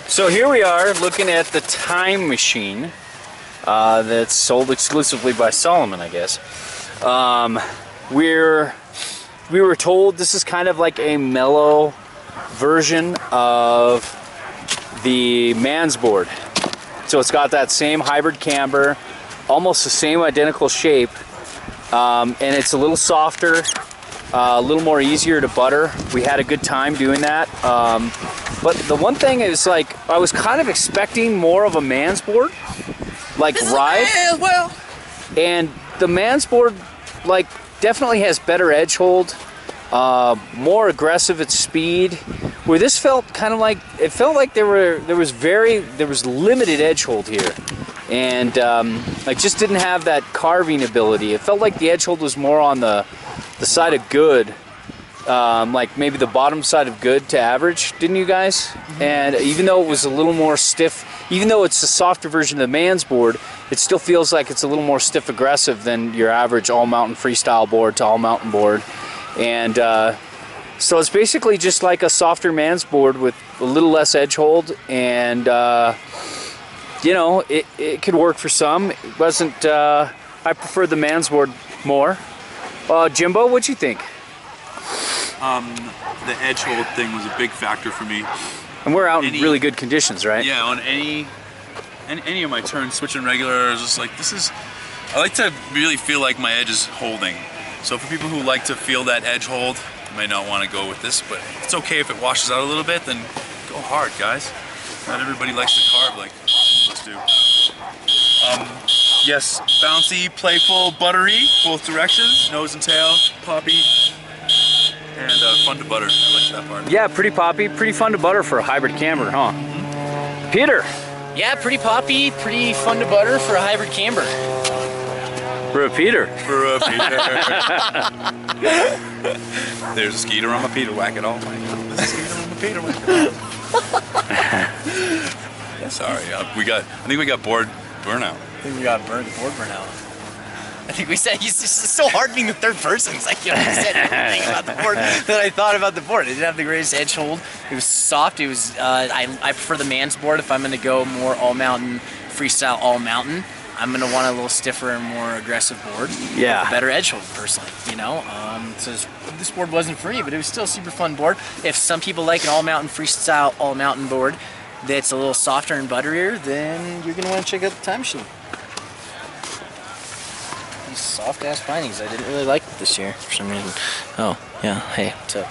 So here we are looking at the Time Machine that's sold exclusively by Salomon, I guess. We were told this is kind of like a mellow version of the man's board. So it's got that same hybrid camber, almost the same identical shape, and it's a little softer, a little more easier to butter. We had a good time doing that. But the one thing is, like, I was kind of expecting more of a man's board, like ride. Well, and the man's board, like, definitely has better edge hold, more aggressive at speed. Where this felt kind of like, it felt like there was limited edge hold here, and I just didn't have that carving ability. It felt like the edge hold was more on the side of good. Like maybe the bottom side of good to average, didn't you guys? Mm-hmm. And even though it was a little more stiff, even though it's a softer version of the man's board, it still feels like it's a little more stiff aggressive than your average all-mountain freestyle board to all-mountain board. And so it's basically just like a softer man's board with a little less edge hold, and you know, it could work for some. It wasn't, I prefer the man's board more. Jimbo, what'd you think? The edge hold thing was a big factor for me. And we're out in really good conditions, right? Yeah, on any of my turns, switching regular, I was just like, I like to really feel like my edge is holding. So for people who like to feel that edge hold, you might not want to go with this, but it's okay if it washes out a little bit, then go hard, guys. Not everybody likes to carve like some of us do. Yes, bouncy, playful, buttery, both directions, nose and tail, poppy. And fun to butter. I like that part. Yeah, pretty poppy, pretty fun to butter for a hybrid camber, huh? Mm-hmm. Peter. Yeah, pretty poppy, pretty fun to butter for a hybrid camber. For a Peter. For a Peter. There's a skeeter on my Peter, whack it all. There's a skeeter on my Peter, whack it all. Yeah, sorry, I think we got board burnout. I think we got board burnout. I think we said, it's so hard being the third person. It's like, you know, I said everything about the board that I thought about the board. It didn't have the greatest edge hold. It was soft. It was, I prefer the man's board if I'm going to go more all-mountain, freestyle all-mountain. I'm going to want a little stiffer and more aggressive board. Yeah. With a better edge hold, personally, you know. So this board wasn't free, but it was still a super fun board. If some people like an all-mountain, freestyle all-mountain board that's a little softer and butterier, then you're going to want to check out the Time Machine. Soft ass bindings I didn't really like this year for some reason. Oh, yeah, hey, what's up?